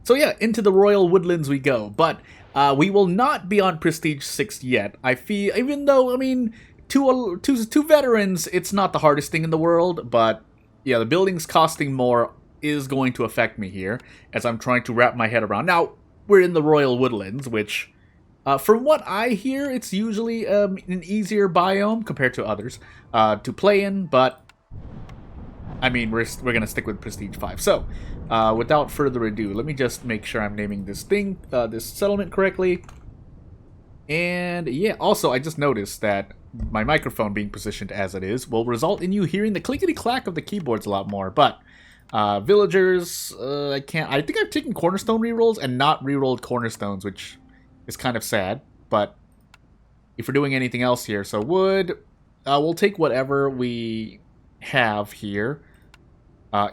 So yeah, into the Royal Woodlands we go, but we will not be on Prestige 6 yet. I feel, even though, I mean, two veterans, it's not the hardest thing in the world, but yeah, the buildings costing more is going to affect me here, as I'm trying to wrap my head around. Now, we're in the Royal Woodlands, which, from what I hear, it's usually an easier biome compared to others to play in, but I mean, we're going to stick with Prestige 5. So, without further ado, let me just make sure I'm naming this thing, this settlement correctly. And yeah, also, I just noticed that my microphone being positioned as it is will result in you hearing the clickety-clack of the keyboards a lot more. But, villagers, I think I've taken cornerstone rerolls and not rerolled cornerstones, which is kind of sad. But, if we're doing anything else here, so wood, we'll take whatever we have here.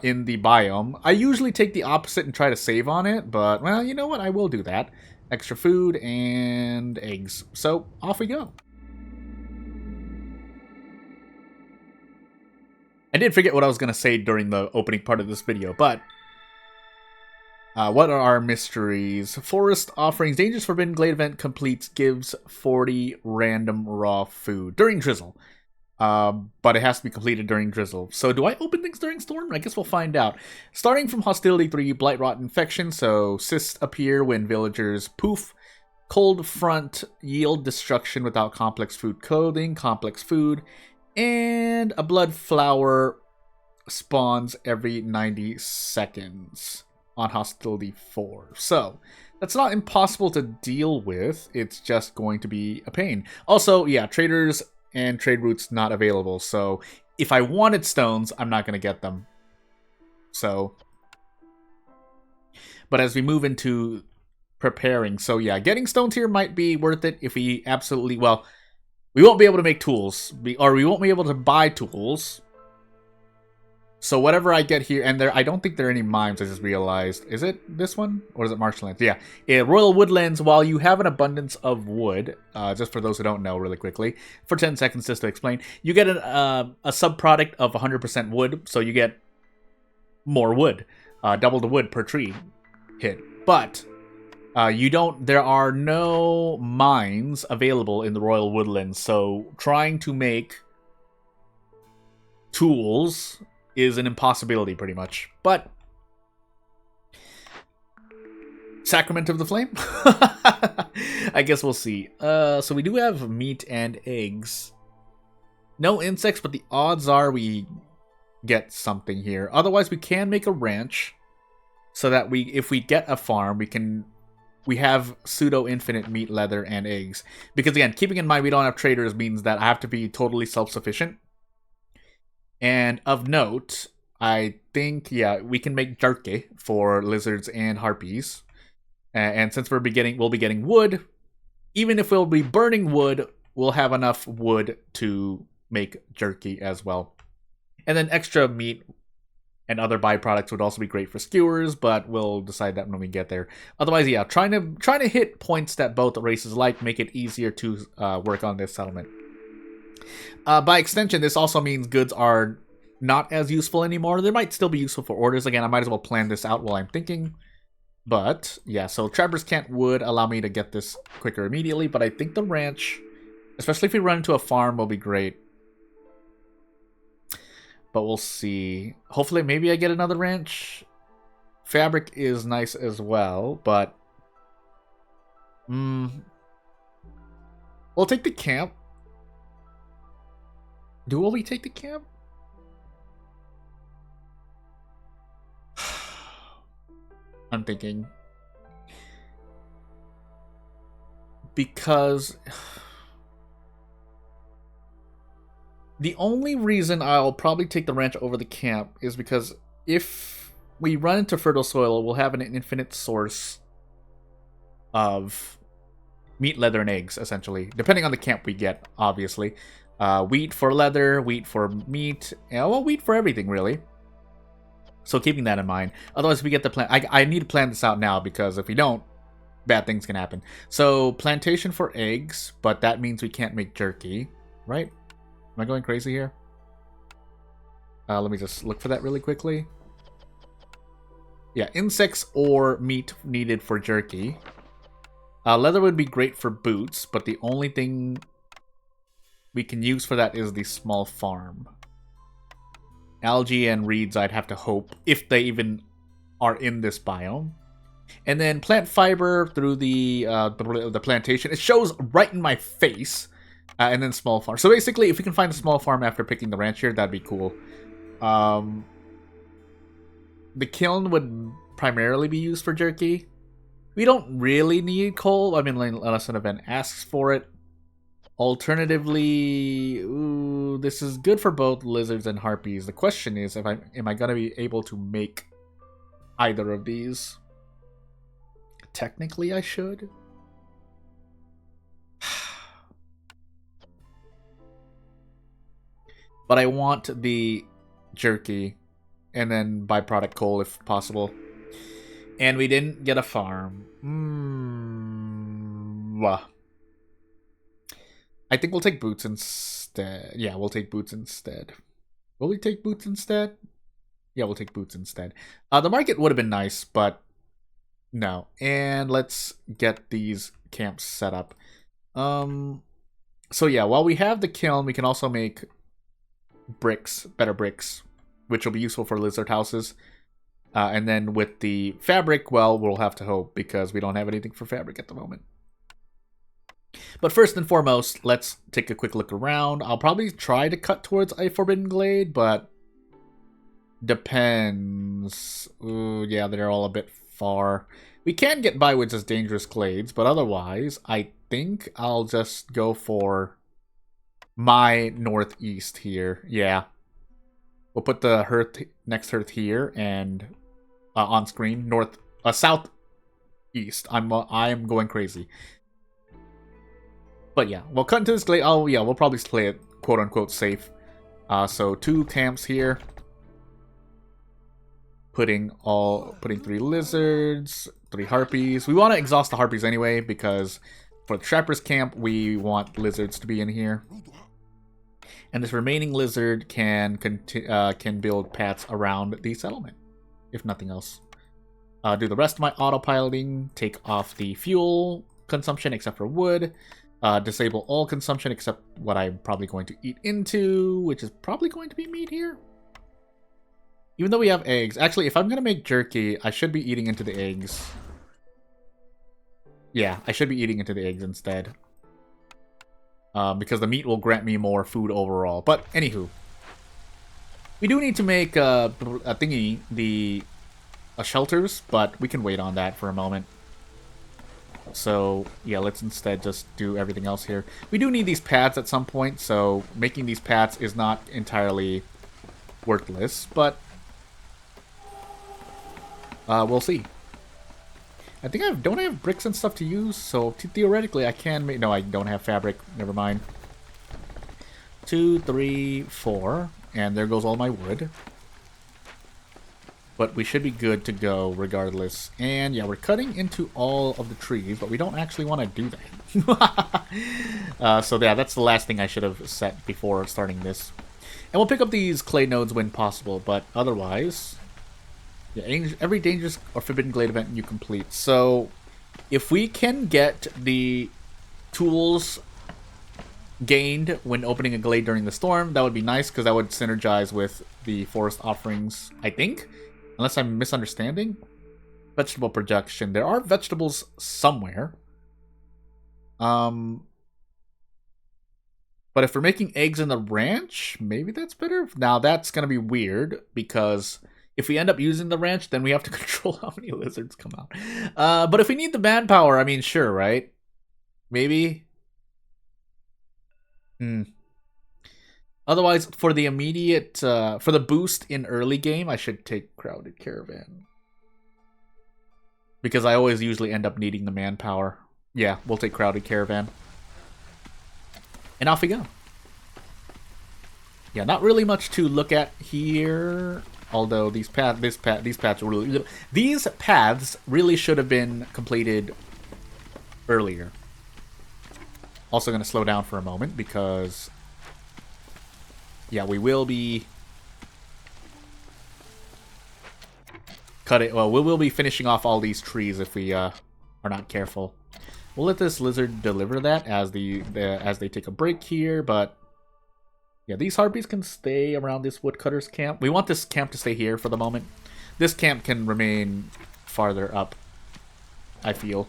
In the biome. I usually take the opposite and try to save on it, but, well, you know what? I will do that. Extra food and eggs. So, off we go. I did forget what I was going to say during the opening part of this video, but what are our mysteries? Forest offerings. Dangerous Forbidden Glade event completes, gives 40 random raw food during Drizzle. But it has to be completed during Drizzle. So do I open things during Storm? I guess we'll find out. Starting from Hostility 3, Blight, Rot, Infection. So cysts appear when villagers poof. Cold Front, yield destruction without complex food clothing, complex food. And a blood flower spawns every 90 seconds on Hostility 4. So that's not impossible to deal with. It's just going to be a pain. Also, yeah, traders and trade routes not available. So if I wanted stones, I'm not going to get them. So, but as we move into preparing, so yeah, getting stones here might be worth it if we absolutely, well, we won't be able to make tools, or we won't be able to buy tools. So whatever I get here, and I don't think there are any mines, I just realized. Is it this one? Or is it Marshlands? Yeah. Royal Woodlands, while you have an abundance of wood, just for those who don't know really quickly, for 10 seconds just to explain, you get a subproduct of 100% wood, so you get more wood. Double the wood per tree hit. But there are no mines available in the Royal Woodlands, so trying to make tools is an impossibility, pretty much. But Sacrament of the Flame? I guess we'll see. So we do have meat and eggs. No insects, but the odds are we get something here. Otherwise, we can make a ranch so that if we get a farm, we have pseudo-infinite meat, leather, and eggs. Because again, keeping in mind we don't have traders means that I have to be totally self-sufficient. And of note, I think, yeah, we can make jerky for lizards and harpies. And since we'll be getting wood, even if we'll be burning wood, we'll have enough wood to make jerky as well. And then extra meat and other byproducts would also be great for skewers, but we'll decide that when we get there. Otherwise, yeah, trying to hit points that both races like, make it easier to work on this settlement. By extension, this also means goods are not as useful anymore. They might still be useful for orders. Again, I might as well plan this out while I'm thinking. But, yeah, so Trappers' Cant would allow me to get this quicker immediately, but I think the ranch, especially if we run into a farm, will be great. But we'll see. Hopefully, maybe I get another ranch. Fabric is nice as well, but we'll take the camp. Will we take the camp? I'm thinking. Because the only reason I'll probably take the ranch over the camp is because if we run into fertile soil, we'll have an infinite source of meat, leather, and eggs, essentially. Depending on the camp we get, obviously. Wheat for leather, wheat for meat, well, wheat for everything, really. So keeping that in mind. Otherwise, we get the plan. I need to plan this out now, because if we don't, bad things can happen. So, plantation for eggs, but that means we can't make jerky, right? Am I going crazy here? Let me just look for that really quickly. Yeah, insects or meat needed for jerky. Leather would be great for boots, but the only thing we can use for that is the small farm. Algae and reeds, I'd have to hope, if they even are in this biome. And then plant fiber through the plantation. It shows right in my face. And then small farm. So basically, if we can find a small farm after picking the ranch here, that'd be cool. The kiln would primarily be used for jerky. We don't really need coal. I mean, unless an event asks for it. Alternatively, ooh, this is good for both lizards and harpies. The question is, am I going to be able to make either of these? Technically, I should. But I want the jerky and then byproduct coal if possible. And we didn't get a farm. I think we'll take boots instead. Yeah, we'll take boots instead. Will we take boots instead? Yeah, we'll take boots instead. The market would have been nice, but no. And let's get these camps set up. So yeah, while we have the kiln, we can also make bricks, better bricks, which will be useful for lizard houses. And then with the fabric, well, we'll have to hope because we don't have anything for fabric at the moment. But first and foremost, let's take a quick look around. I'll probably try to cut towards a forbidden glade, but depends. Ooh, yeah, they're all a bit far. We can get by with just dangerous glades, but otherwise, I think I'll just go for my northeast here. Yeah. We'll put the hearth, next hearth here and on screen. Southeast. I am going crazy. But yeah, we'll cut into this glade. Oh yeah, we'll probably play it quote unquote safe. So 2 camps here. Putting 3 lizards, 3 harpies. We want to exhaust the harpies anyway because for the trapper's camp we want lizards to be in here. And this remaining lizard can build paths around the settlement, if nothing else. Do the rest of my autopiloting. Take off the fuel consumption except for wood. Disable all consumption except what I'm probably going to eat into, which is probably going to be meat here. Even though we have eggs. Actually, if I'm going to make jerky, I should be eating into the eggs. Yeah, I should be eating into the eggs instead. Because the meat will grant me more food overall. But, anywho. We do need to make a thingy, shelters, but we can wait on that for a moment. So, yeah, let's instead just do everything else here. We do need these paths at some point, so making these paths is not entirely worthless, but we'll see. I think don't I have bricks and stuff to use, so theoretically I can make... No, I don't have fabric. Never mind. 2, 3, 4, and there goes all my wood. But we should be good to go regardless. And yeah, we're cutting into all of the trees, but we don't actually want to do that. So yeah, that's the last thing I should have set before starting this. And we'll pick up these clay nodes when possible, but otherwise... Yeah, every dangerous or forbidden glade event you complete. So if we can get the tools gained when opening a glade during the storm, that would be nice, because that would synergize with the forest offerings, I think. Unless I'm misunderstanding. Vegetable production. There are vegetables somewhere. But if we're making eggs in the ranch, maybe that's better. Now that's going to be weird, because if we end up using the ranch, then we have to control how many lizards come out. But if we need the manpower, I mean, sure, right? Maybe. Otherwise, for the immediate, for the boost in early game, I should take Crowded Caravan. Because I always usually end up needing the manpower. Yeah, we'll take Crowded Caravan. And off we go. Yeah, not really much to look at here. Although these paths really should have been completed earlier. Also going to slow down for a moment because... Yeah, we will be cut it. Well, we will be finishing off all these trees if we are not careful. We'll let this lizard deliver that as as they take a break here, but yeah, these harpies can stay around this woodcutter's camp. We want this camp to stay here for the moment. This camp can remain farther up, I feel.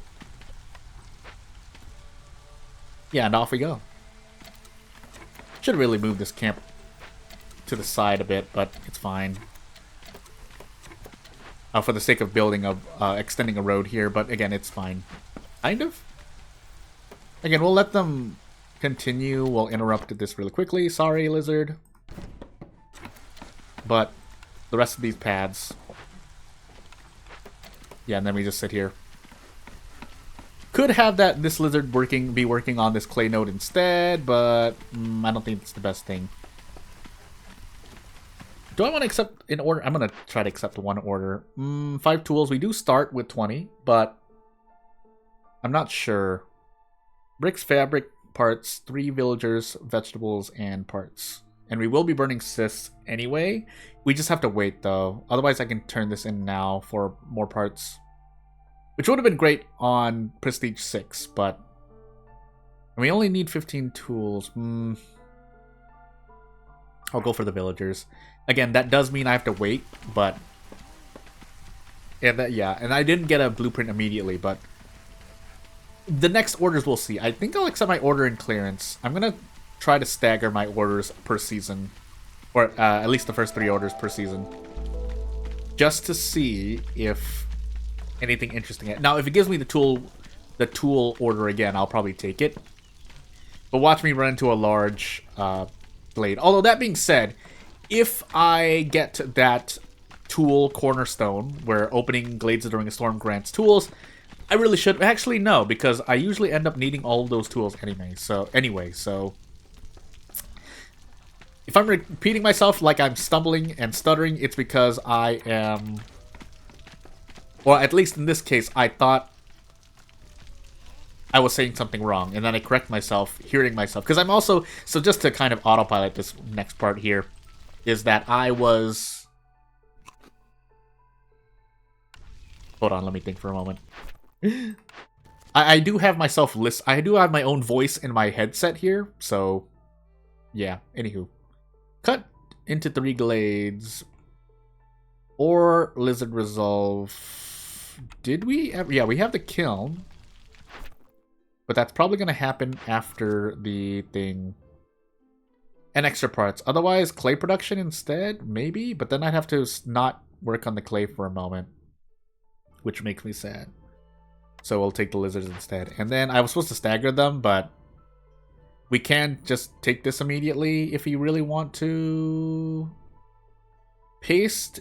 Yeah, and off we go. Should really move this camp to the side a bit, but it's fine. For the sake of building extending a road here, but again, it's fine. Kind of. Again, we'll let them continue. We'll interrupt this really quickly. Sorry, lizard. But the rest of these paths. Yeah, and then we just sit here. Could have this lizard be working on this clay node instead, but I don't think it's the best thing. Do I want to accept in order? I'm going to try to accept one order. 5 tools. We do start with 20, but I'm not sure. Bricks, fabric, parts, 3 villagers, vegetables, and parts. And we will be burning cysts anyway. We just have to wait, though. Otherwise, I can turn this in now for more parts. Which would have been great on Prestige 6, but we only need 15 tools. I'll go for the villagers. Again, that does mean I have to wait, but and I didn't get a blueprint immediately, but the next orders we'll see. I think I'll accept my order in clearance. I'm gonna try to stagger my orders per season, or at least the first 3 orders per season, just to see if anything interesting. Now, if it gives me the tool order again, I'll probably take it. But watch me run into a large blade. Although that being said, if I get that tool cornerstone, where opening glades during a storm grants tools, I really should. Actually, no, because I usually end up needing all of those tools anyway. So if I'm repeating myself like I'm stumbling and stuttering, it's because I am... Well, at least in this case, I thought I was saying something wrong, and then I correct myself, hearing myself. Because I'm also... So just to kind of autopilot this next part here, is that I was... Hold on, let me think for a moment. I do have myself I do have my own voice in my headset here, so... Yeah, anywho. Cut into 3 glades. Or Lizard Resolve... Did we ever... Yeah, we have the kiln. But that's probably going to happen after the thing. And extra parts. Otherwise, clay production instead? Maybe? But then I'd have to not work on the clay for a moment. Which makes me sad. So we'll take the lizards instead. And then I was supposed to stagger them, but... We can just take this immediately if you really want to... Paste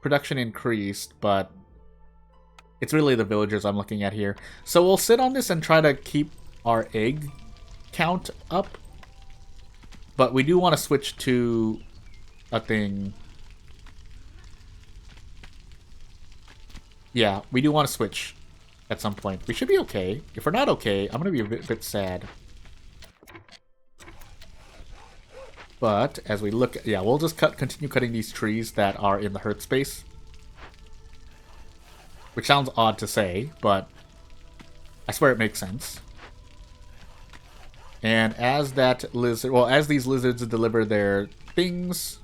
production increased, but... It's really the villagers I'm looking at here. So we'll sit on this and try to keep our egg count up. But we do want to switch to a thing. Yeah, we do want to switch at some point. We should be okay. If we're not okay, I'm going to be a bit sad. But as we look... Yeah, we'll just continue cutting these trees that are in the hurt space. Which sounds odd to say, but I swear it makes sense. And as that lizard... Well, as these lizards deliver their things,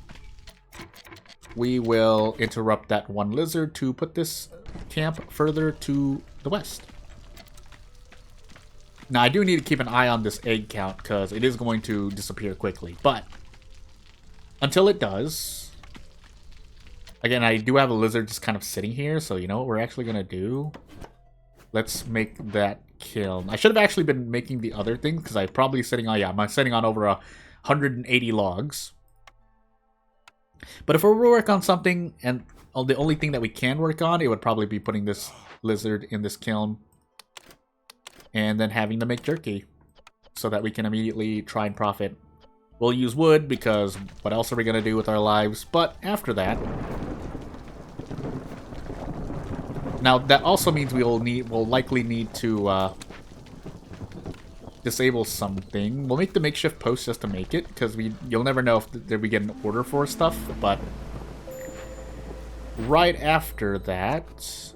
we will interrupt that one lizard to put this camp further to the west. Now, I do need to keep an eye on this egg count, because it is going to disappear quickly. But until it does... Again, I do have a lizard just kind of sitting here, so you know what we're actually going to do? Let's make that kiln. I should have actually been making the other thing, because I'm probably sitting on... Yeah, I'm sitting on over 180 logs. But if we work on something, and the only thing that we can work on, it would probably be putting this lizard in this kiln. And then having them make jerky. So that we can immediately try and profit. We'll use wood, because what else are we going to do with our lives? But after that... Now, that also means we'll likely need to disable something. We'll make the makeshift post just to make it, because you'll never know if we get an order for stuff, but... right after that,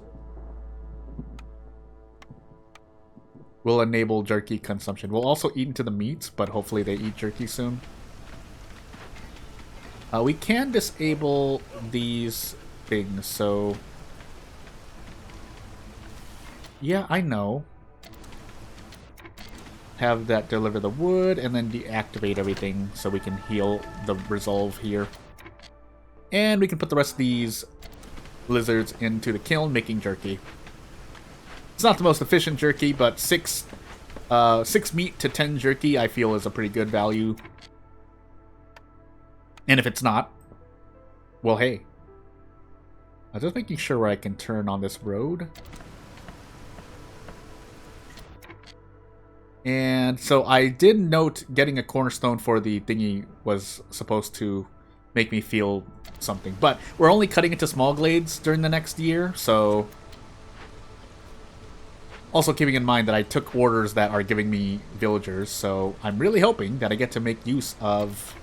we'll enable jerky consumption. We'll also eat into the meats, but hopefully they eat jerky soon. We can disable these things, so... Yeah, I know. Have that deliver the wood, and then deactivate everything so we can heal the resolve here. And we can put the rest of these lizards into the kiln, making jerky. It's not the most efficient jerky, but 6 meat to 10 jerky I feel is a pretty good value. And if it's not, well, hey. I'm just making sure where I can turn on this road. And so I did note getting a cornerstone for the thingy was supposed to make me feel something. But we're only cutting into small glades during the next year, so... Also keeping in mind that I took orders that are giving me villagers, so I'm really hoping that I get to make use of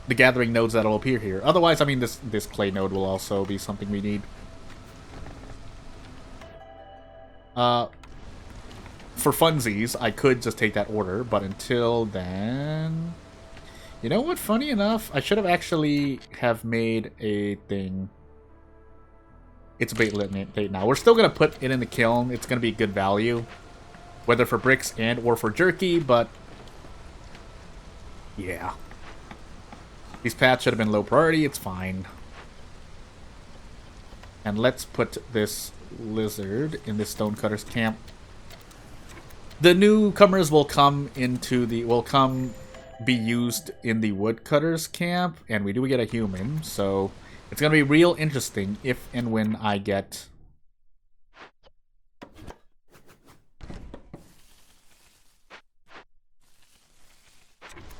the gathering nodes that'll appear here. Otherwise, I mean, this clay node will also be something we need. For funsies, I could just take that order, but until then... You know what? Funny enough, I should have actually have made a thing. It's bait now. We're still going to put it in the kiln. It's going to be good value. Whether for bricks and or for jerky, but... Yeah. These paths should have been low priority. It's fine. And let's put this lizard in this stonecutter's camp. The newcomers will come into the... be used in the woodcutter's camp, and we do get a human, so it's going to be real interesting if and when I get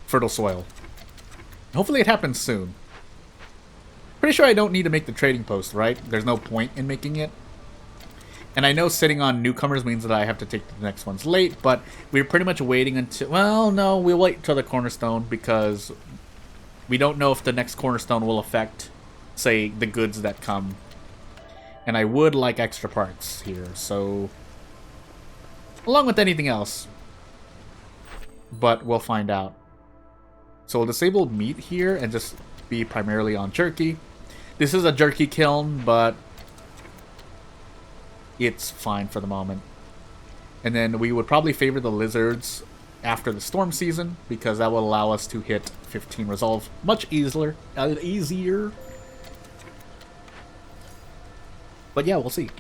fertile soil. Hopefully it happens soon. Pretty sure I don't need to make the trading post, right? There's no point in making it. And I know sitting on newcomers means that I have to take the next ones late, but we're pretty much waiting until... Well, no, we'll wait until the cornerstone, because we don't know if the next cornerstone will affect, say, the goods that come. And I would like extra parts here, so... Along with anything else. But we'll find out. So we'll disable meat here and just be primarily on jerky. This is a jerky kiln, but... it's fine for the moment. And then we would probably favor the lizards after the storm season, because that will allow us to hit 15 resolve much easier. But yeah, we'll see.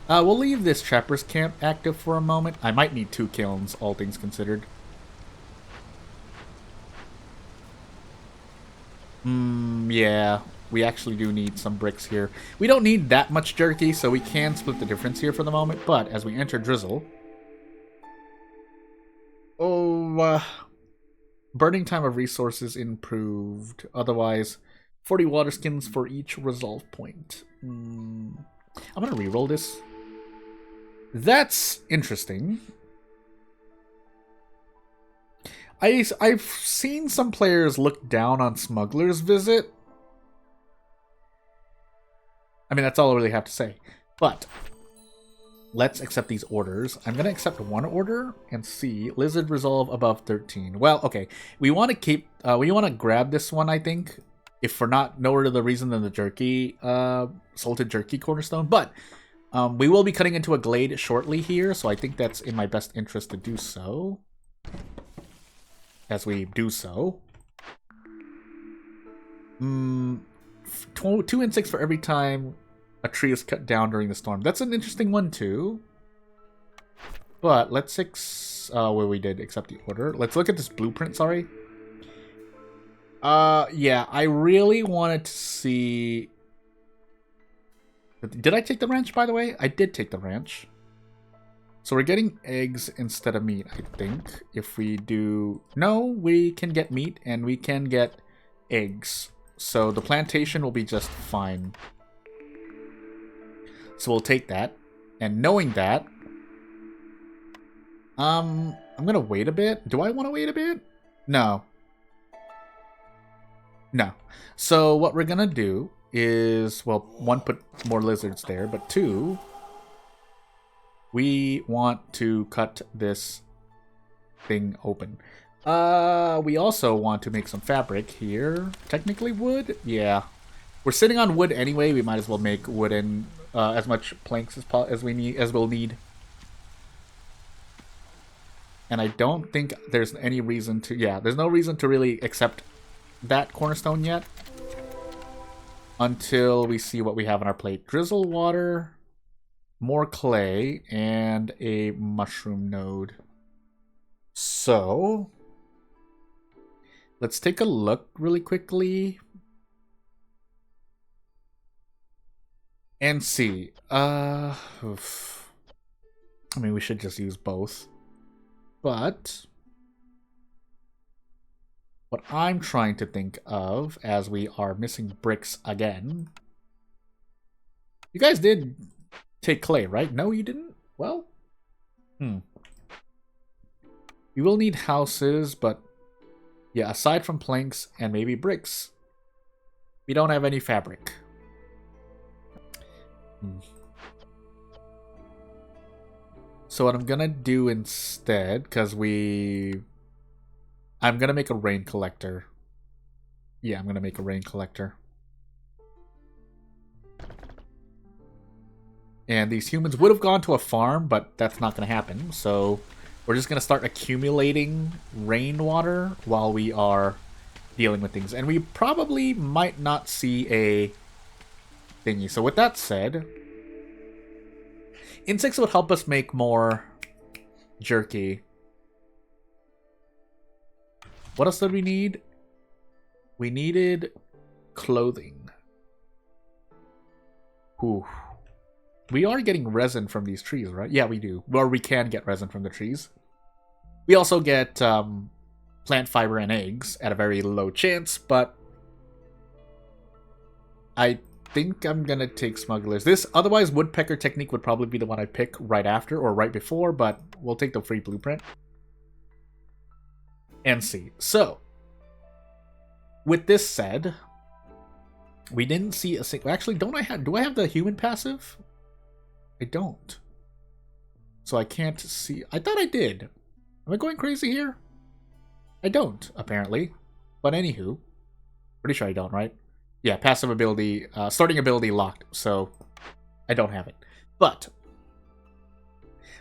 We'll leave this trapper's camp active for a moment. I might need 2 kilns, all things considered. Yeah. We actually do need some bricks here. We don't need that much jerky, so we can split the difference here for the moment. But as we enter Drizzle... burning time of resources improved. Otherwise, 40 water skins for each resolve point. I'm going to reroll this. That's interesting. I've seen some players look down on Smuggler's Visit. I mean, that's all I really have to say. But let's accept these orders. I'm going to accept one order and see. Lizard resolve above 13. Well, okay. We want to keep... we want to grab this one, I think. If for no other reason than the jerky... salted jerky cornerstone. But we will be cutting into a glade shortly here. So I think that's in my best interest to do so. As we do so. 2 and 6 for every time a tree is cut down during the storm. That's an interesting one too. But let's well, we did accept the order. Let's look at this blueprint, sorry. Yeah, I really wanted to see... Did I take the ranch, by the way? I did take the ranch. So we're getting eggs instead of meat, I think. If we do... No, we can get meat and we can get eggs. So the plantation will be just fine. So we'll take that. And knowing that... I'm gonna wait a bit. Do I want to wait a bit? No. No. So what we're gonna do is, well, one, put more lizards there, but two, we want to cut this thing open. We also want to make some fabric here. Technically wood? Yeah. We're sitting on wood anyway. We might as well make wooden as much planks as we'll need. And I don't think there's any reason to... Yeah, there's no reason to really accept that cornerstone yet. Until we see what we have on our plate. Drizzle water, more clay, and a mushroom node. So... let's take a look really quickly. And see. I mean, we should just use both. But what I'm trying to think of, as we are missing bricks again... You guys did take clay, right? No, you didn't? Well, we will need houses, but yeah, aside from planks and maybe bricks, we don't have any fabric. So what I'm gonna do instead, because I'm gonna make a rain collector. Yeah, I'm gonna make a rain collector. And these humans would have gone to a farm, but that's not gonna happen. So we're just gonna start accumulating rainwater while we are dealing with things. And we probably might not see a thingy. So with that said, insects would help us make more jerky. What else did we need? We needed clothing. Ooh. We are getting resin from these trees, right? Yeah, we do. Or we can get resin from the trees. We also get plant fiber and eggs at a very low chance, but I think I'm gonna take smugglers. This otherwise woodpecker technique would probably be the one I pick right after or right before, but we'll take the free blueprint and see. So with this said, we didn't see a single... Actually, do I have the human passive? I don't. So I can't see... I thought I did. Am I going crazy here? I don't, apparently. But anywho, pretty sure I don't, right? Yeah, passive ability, starting ability locked, so I don't have it. But,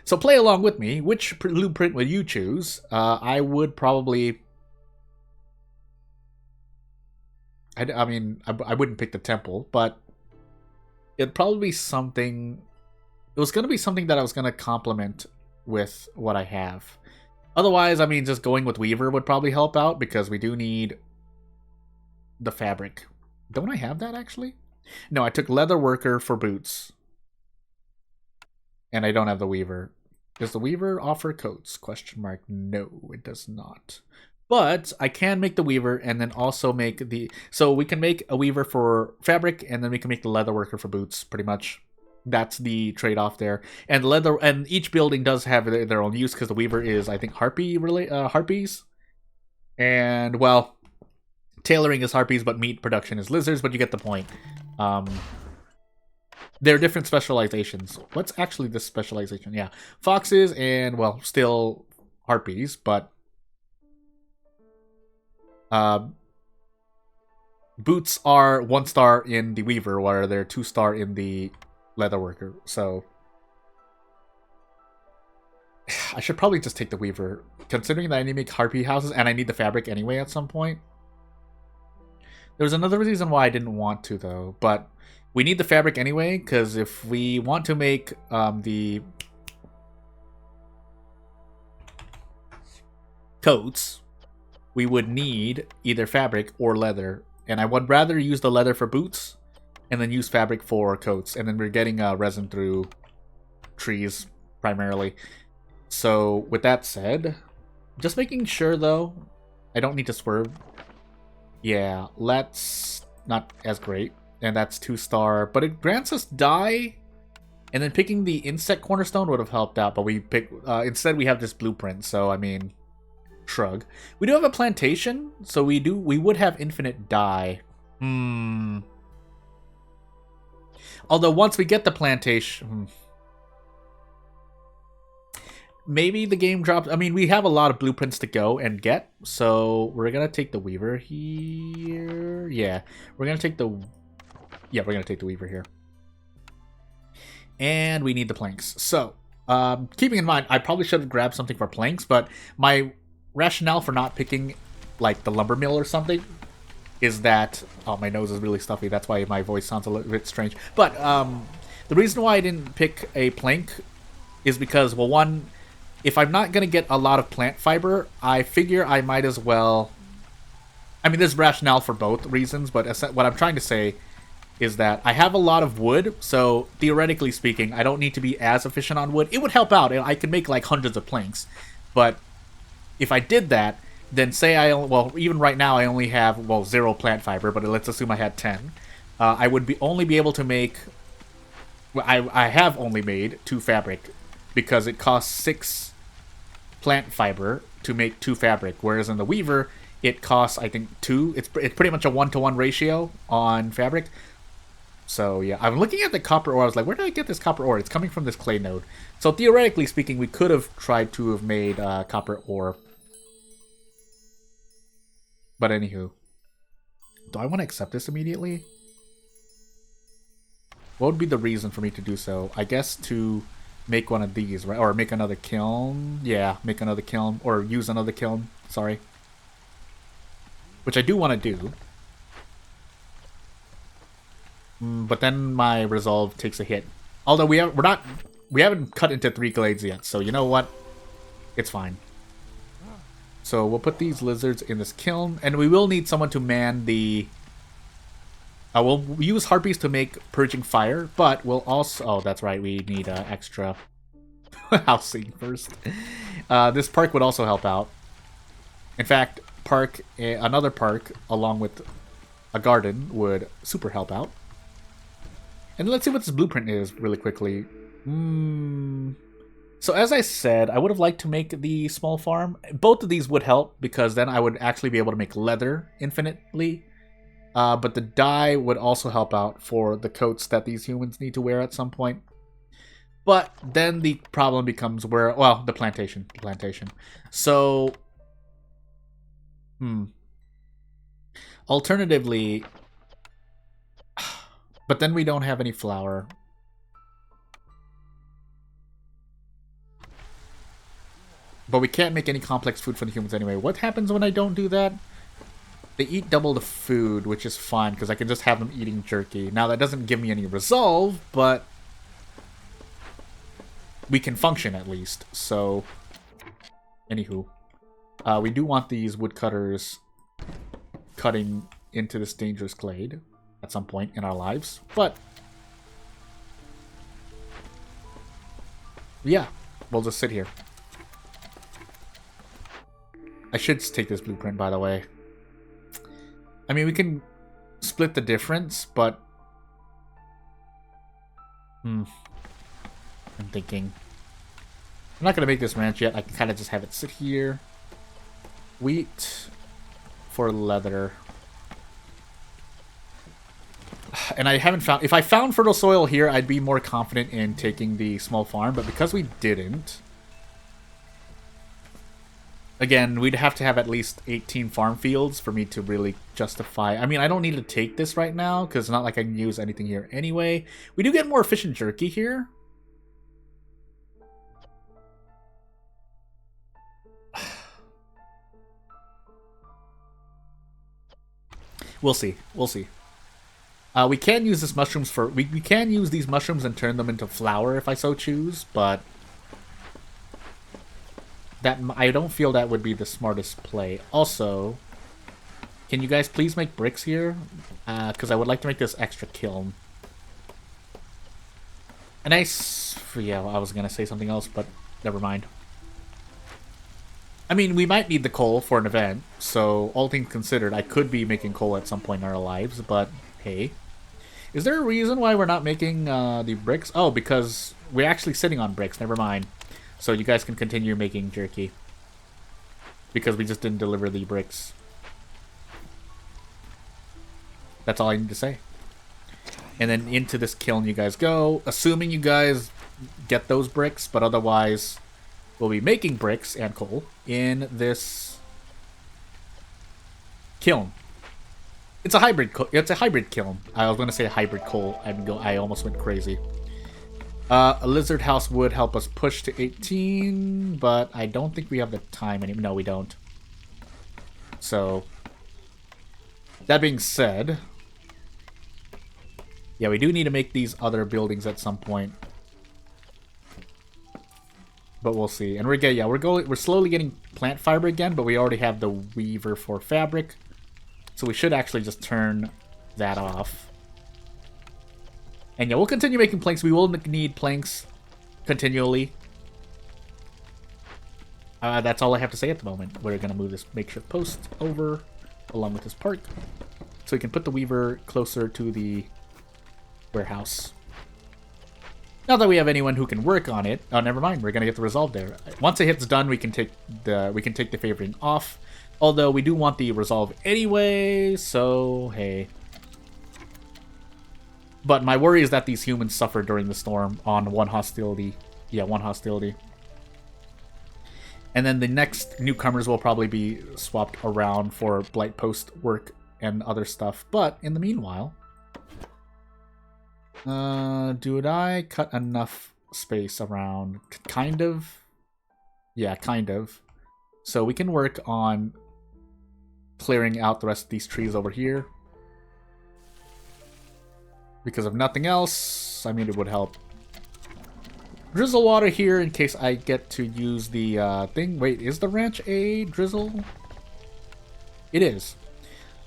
so play along with me. Which blueprint would you choose? I would probably... I mean, I wouldn't pick the temple, but it'd probably be something... It was going to be something that I was going to complement with what I have. Otherwise, I mean, just going with Weaver would probably help out, because we do need the fabric. Don't I have that, actually? No, I took Leather Worker for boots. And I don't have the Weaver. Does the Weaver offer coats? Question mark. No, it does not. But I can make the Weaver and then also make the... So we can make a Weaver for fabric, and then we can make the Leather Worker for boots, pretty much. That's the trade-off there. And each building does have their own use, because the Weaver is, I think, harpies. And, well, tailoring is harpies, but meat production is lizards, but you get the point. There are different specializations. What's actually this specialization? Yeah, foxes and, well, still harpies, but boots are 1-star in the Weaver, while they're 2-star in the Leather Worker. So I should probably just take the Weaver, considering that I need to make harpy houses and I need the fabric anyway at some point. There's another reason why I didn't want to, though, but we need the fabric anyway, because if we want to make the coats, we would need either fabric or leather, and I would rather use the leather for boots and then use fabric for coats, and then we're getting resin through trees primarily. So with that said, just making sure though, I don't need to swerve. Yeah, let's not as great, and that's 2-star, but it grants us dye, and then picking the insect cornerstone would have helped out, but we pick instead we have this blueprint. So I mean, Shrug. We do have a plantation, so we would have infinite dye. Although once we get the plantation, maybe the game drops. I mean, we have a lot of blueprints to go and get, so we're gonna take the weaver here. Yeah, we're gonna take the weaver here, and we need the planks. So, keeping in mind, I probably should have grabbed something for planks, but my rationale for not picking like the lumber mill or something is that my nose is really stuffy. That's why my voice sounds a little bit strange. But the reason why I didn't pick a plank is because, well, one, if I'm not going to get a lot of plant fiber, I figure I might as well... I mean, there's rationale for both reasons, but what I'm trying to say is that I have a lot of wood, so theoretically speaking, I don't need to be as efficient on wood. It would help out. I could make like hundreds of planks. But if I did that, then say even right now I only have, 0 plant fiber, but let's assume I had 10. I would only be able to make... Well, I have only made 2 fabric, because it costs 6 plant fiber to make 2 fabric, whereas in the weaver it costs, I think, 2. It's pretty much a 1-to-1 ratio on fabric. So yeah, I'm looking at the copper ore. I was like, where did I get this copper ore? It's coming from this clay node. So theoretically speaking, we could have tried to have made copper ore. But anywho, do I want to accept this immediately? What would be the reason for me to do so? I guess to make one of these, right? Or make another kiln. Yeah, make another kiln. Or use another kiln. Sorry. Which I do want to do. But then my resolve takes a hit. Although we haven't cut into 3 glades yet, so you know what? It's fine. So we'll put these lizards in this kiln, and we will need someone to man the... we'll use harpies to make purging fire, but we'll also... Oh, that's right, we need extra housing first. This park would also help out. In fact, another park, along with a garden, would super help out. And let's see what this blueprint is really quickly. So as I said, I would have liked to make the small farm. Both of these would help, because then I would actually be able to make leather infinitely. But the dye would also help out for the coats that these humans need to wear at some point. But then the problem becomes where... Well, the plantation. So... Alternatively... But then we don't have any flour. But we can't make any complex food for the humans anyway. What happens when I don't do that? They eat double the food, which is fine, because I can just have them eating jerky. Now, that doesn't give me any resolve, but... we can function, at least. So... Anywho. We do want these woodcutters cutting into this dangerous glade at some point in our lives, but... yeah, we'll just sit here. I should take this blueprint, by the way. I mean, we can split the difference, but... I'm thinking... I'm not going to make this ranch yet. I can kind of just have it sit here. Wheat for leather. And I haven't found... If I found fertile soil here, I'd be more confident in taking the small farm, but because we didn't... Again, we'd have to have at least 18 farm fields for me to really justify... I mean, I don't need to take this right now, because it's not like I can use anything here anyway. We do get more efficient jerky here. We'll see. We'll see. We can use this mushrooms for... We can use these mushrooms and turn them into flour if I so choose, but... I don't feel that would be the smartest play. Also, can you guys please make bricks here? Because I would like to make this extra kiln. And yeah, I was going to say something else, but never mind. I mean, we might need the coal for an event, so all things considered, I could be making coal at some point in our lives, but hey. Is there a reason why we're not making the bricks? Oh, because we're actually sitting on bricks, never mind. So you guys can continue making jerky. because we just didn't deliver the bricks. That's all I need to say. And then into this kiln you guys go, assuming you guys get those bricks, but otherwise we'll be making bricks and coal in this kiln. It's a hybrid. It's a hybrid kiln. I was going to say a hybrid coal. I almost went crazy. A lizard house would help us push to 18, but I don't think we have the time anymore. No, we don't. So, that being said, yeah, we do need to make these other buildings at some point. But we'll see. And we're slowly getting plant fiber again, but we already have the weaver for fabric. So we should actually just turn that off. And yeah, we'll continue making planks. We will need planks continually. That's all I have to say at the moment. We're going to move this makeshift post over along with this park. So we can put the weaver closer to the warehouse. Not that we have anyone who can work on it. Oh, never mind. We're going to get the resolve there. Once it hits done, we can take the favoring off. Although we do want the resolve anyway, so hey. But my worry is that these humans suffer during the storm on one hostility. Yeah, one hostility. And then the next newcomers will probably be swapped around for blight post work and other stuff. But in the meanwhile, did I cut enough space around? Kind of. Yeah, kind of. So we can work on clearing out the rest of these trees over here. Because if nothing else, I mean, it would help. Drizzle water here in case I get to use the thing. Wait, is the ranch a drizzle? It is.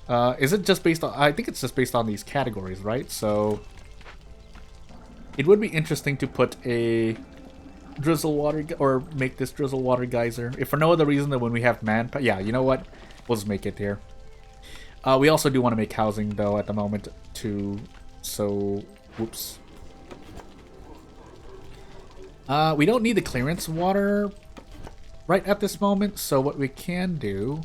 Is it just based on... I think it's just based on these categories, right? So it would be interesting to put a drizzle water... or make this drizzle water geyser. If for no other reason than when we have manpower... Yeah, you know what? We'll just make it here. We also do want to make housing, though, at the moment, too. So, whoops. We don't need the clearance water right at this moment, so what we can do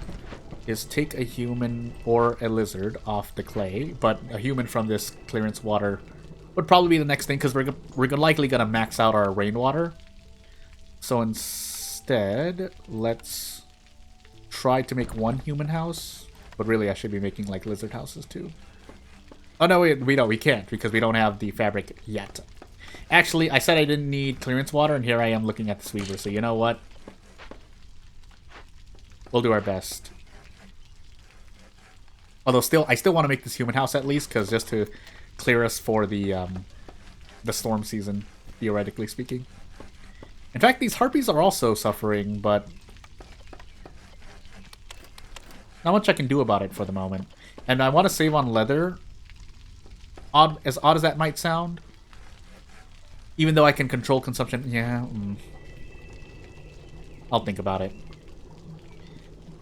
is take a human or a lizard off the clay, but a human from this clearance water would probably be the next thing, because we're likely going to max out our rainwater. So instead, let's try to make one human house, but really I should be making like lizard houses too. Oh no, we can't because we don't have the fabric yet. Actually, I said I didn't need clearance water, and here I am looking at the weaver. So you know what? We'll do our best. Although I still want to make this human house at least, because just to clear us for the storm season, theoretically speaking. In fact, these harpies are also suffering, but not much I can do about it for the moment. And I want to save on leather. As odd as that might sound. Even though I can control consumption. Yeah. I'll think about it.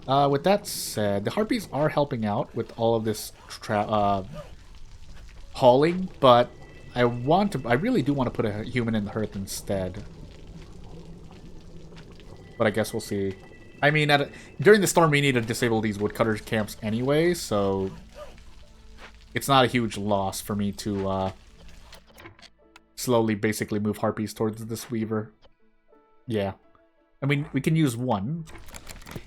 With that said, the harpies are helping out with all of this hauling, but I really do want to put a human in the hearth instead. But I guess we'll see. I mean, during the storm we need to disable these woodcutters camps anyway, so it's not a huge loss for me to slowly basically move harpies towards this weaver. Yeah. I mean, we can use one.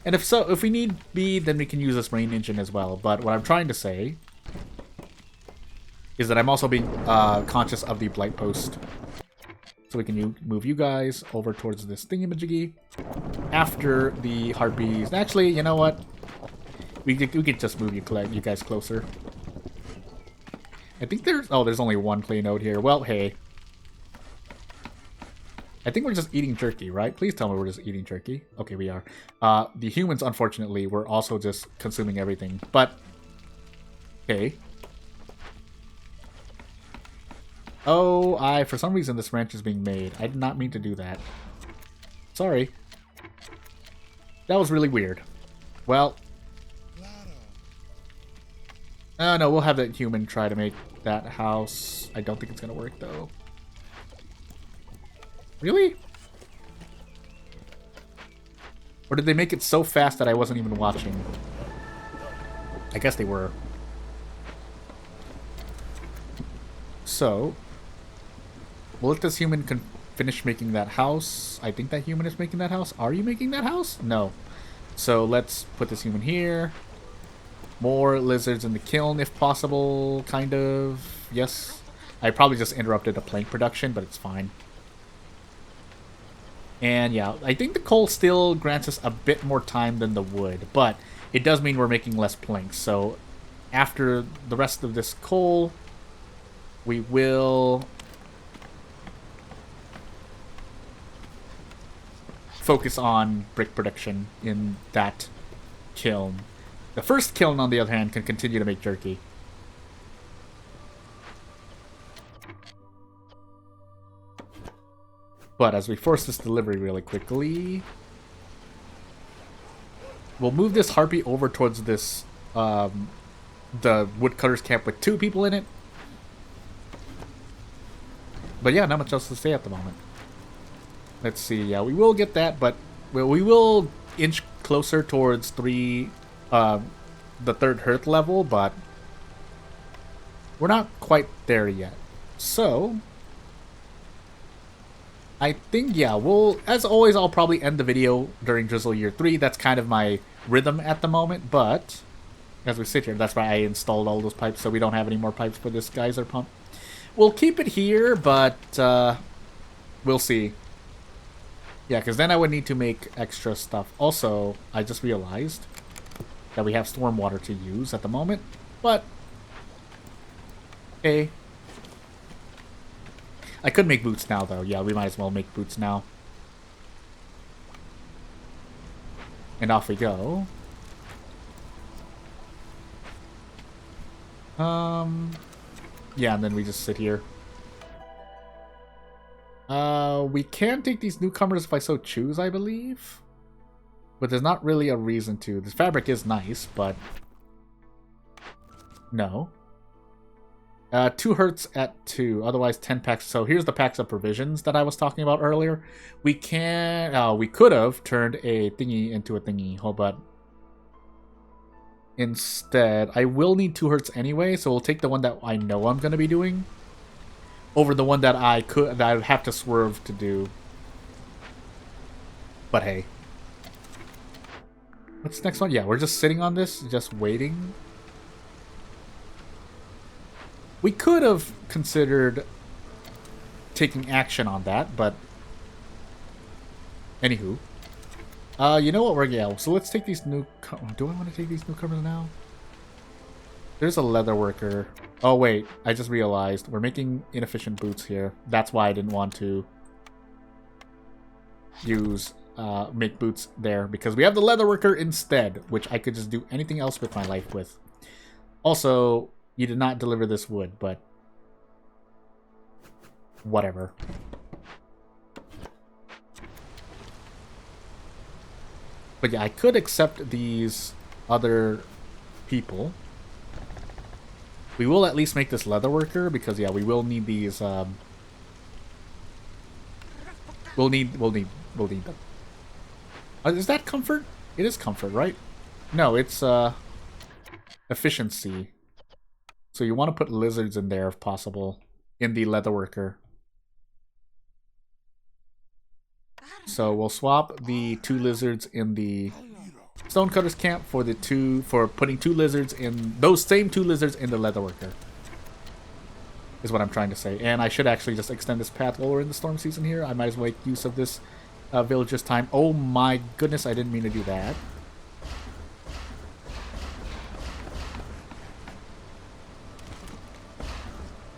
And if we need be, then we can use this rain engine as well. But what I'm trying to say is that I'm also being conscious of the blight post. So we can move you guys over towards this thingamajiggy after the harpies. Actually, you know what? We could just move you guys closer. I think there's only one clay node here. Well, hey. I think we're just eating jerky, right? Please tell me we're just eating jerky. Okay, we are. The humans, unfortunately, were also just consuming everything. But, okay. Oh, for some reason this ranch is being made. I did not mean to do that. Sorry. That was really weird. Well. No, we'll have that human try to make that house. I don't think it's going to work, though. Really? Or did they make it so fast that I wasn't even watching? I guess they were. So, we'll let this human finish making that house. I think that human is making that house. Are you making that house? No. So let's put this human here. More lizards in the kiln if possible, kind of. Yes. I probably just interrupted the plank production, but it's fine. And yeah, I think the coal still grants us a bit more time than the wood, but it does mean we're making less planks. So after the rest of this coal, we will focus on brick production in that kiln. The first kiln, on the other hand, can continue to make jerky. But as we force this delivery really quickly, we'll move this harpy over towards this, the woodcutter's camp with 2 people in it. But yeah, not much else to say at the moment. Let's see, yeah, we will get that, but we will inch closer towards the 3rd hearth level, but we're not quite there yet. So I think, yeah, as always, I'll probably end the video during Drizzle Year 3. That's kind of my rhythm at the moment, but as we sit here, that's why I installed all those pipes, so we don't have any more pipes for this geyser pump. We'll keep it here, but we'll see. Yeah, because then I would need to make extra stuff. Also, I just realized that we have stormwater to use at the moment, but hey. I could make boots now, though. Yeah, we might as well make boots now. And off we go. Yeah, and then we just sit here. We can take these newcomers if I so choose, I believe. But there's not really a reason to. This fabric is nice, but no. 2 hertz at 2, otherwise 10 packs. So here's the packs of provisions that I was talking about earlier. We could have turned a thingy into a thingy, but instead, I will need 2 hertz anyway, so we'll take the one that I know I'm going to be doing over the one that I would have to swerve to do. But hey. What's the next one? Yeah, we're just sitting on this, just waiting. We could have considered taking action on that, but anywho. You know what, yeah, so let's take these new... Do I want to take these newcomers now? There's a leather worker. Oh, wait, I just realized we're making inefficient boots here. That's why I didn't want to use, make boots there, because we have the leather worker instead, which I could just do anything else with my life with. Also, you did not deliver this wood, but whatever. But yeah, I could accept these other people. We will at least make this leather worker because yeah, we will need these. We'll need them. Is that comfort? It is comfort, right? No, it's efficiency. So you want to put lizards in there if possible in the leather worker. So we'll swap the 2 lizards in the Stonecutter's camp for putting 2 lizards in those same 2 lizards in the leather worker. Is what I'm trying to say. And I should actually just extend this path while we're in the storm season here. I might as well make use of this villager's time. Oh my goodness, I didn't mean to do that.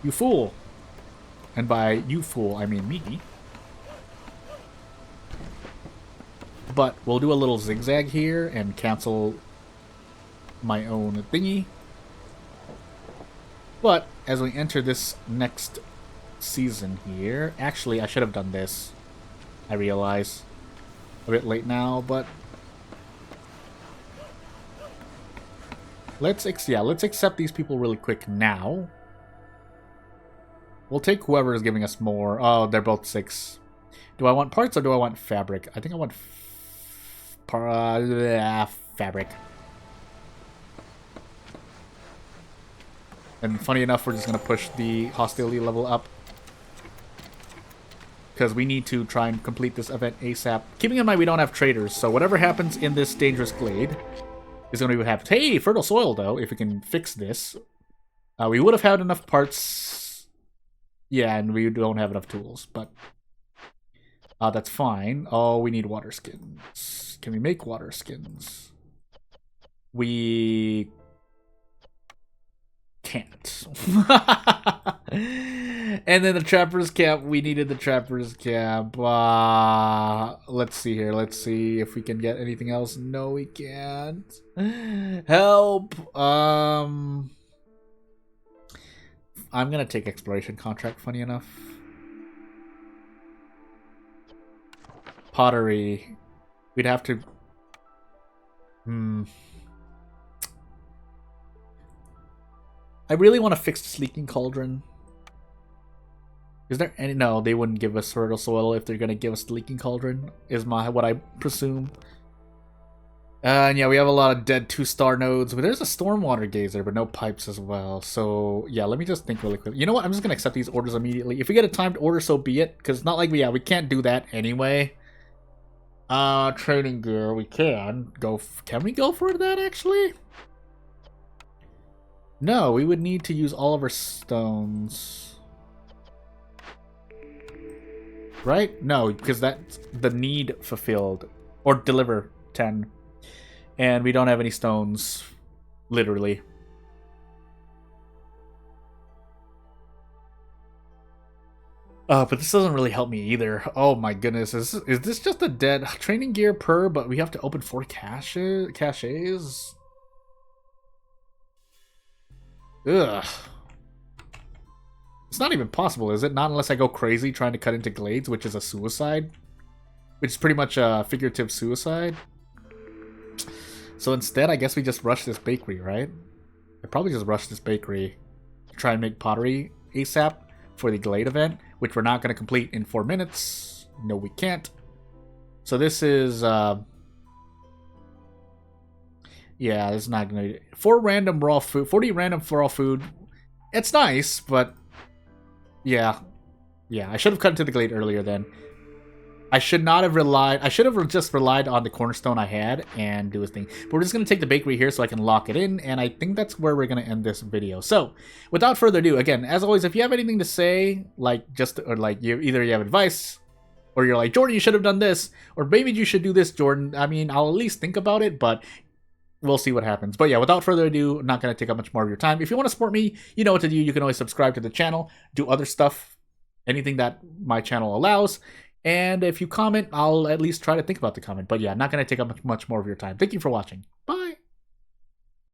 You fool! And by you fool, I mean me. But we'll do a little zigzag here and cancel my own thingy. But as we enter this next season here, actually I should have done this. I realize. A bit late now, but let's accept these people really quick now. We'll take whoever is giving us more. Oh, they're both 6. Do I want parts or do I want fabric? I think I want fabric. And funny enough, we're just going to push the hostility level up. Because we need to try and complete this event ASAP. Keeping in mind we don't have traders, so whatever happens in this dangerous glade is going to be what happens. Hey, fertile soil, though, if we can fix this. We would have had enough parts. Yeah, and we don't have enough tools, but that's fine. Oh, we need water skins. Can we make water skins? We can't. And then the trapper's camp. We needed the trapper's camp. Let's see here. Let's see if we can get anything else. No, we can't. Help. I'm gonna take exploration contract. Funny enough. Pottery. We'd have to. I really want to fix this leaking cauldron. Is there any? No, they wouldn't give us fertile soil if they're gonna give us the leaking cauldron. Is what I presume. And yeah, we have a lot of dead 2-star nodes. But there's a stormwater geyser, but no pipes as well. So yeah, let me just think really quickly. You know what? I'm just gonna accept these orders immediately. If we get a timed order, so be it. Because not like we can't do that anyway. Training gear, we can go. Can we go for that actually? No, we would need to use all of our stones. Right? No, because that's the need fulfilled. Or deliver 10. And we don't have any stones. Literally. But this doesn't really help me either. Oh my goodness. Is this just a dead training gear per, but we have to open 4 caches? Ugh. It's not even possible, is it? Not unless I go crazy trying to cut into glades, which is a suicide. Which is pretty much a figurative suicide. So instead, I guess we just rush this bakery, right? I probably just rush this bakery to try and make pottery ASAP for the glade event, which we're not going to complete in 4 minutes. No, we can't. So this is... yeah, it's not going to... 4 random raw food, 40 random raw food. It's nice, but... Yeah. Yeah, I should have cut into the glade earlier then. I should not have relied... I should have just relied on the cornerstone I had and do his thing. But we're just going to take the bakery here so I can lock it in, and I think that's where we're going to end this video. So, without further ado, again, as always, if you have anything to say, like, just... Or, like, either you have advice, or you're like, Jordan, you should have done this, or maybe you should do this, Jordan. I mean, I'll at least think about it, but... We'll see what happens. But yeah, without further ado, I'm not going to take up much more of your time. If you want to support me, you know what to do. You can always subscribe to the channel, do other stuff, anything that my channel allows. And if you comment, I'll at least try to think about the comment. But yeah, I'm not going to take up much more of your time. Thank you for watching.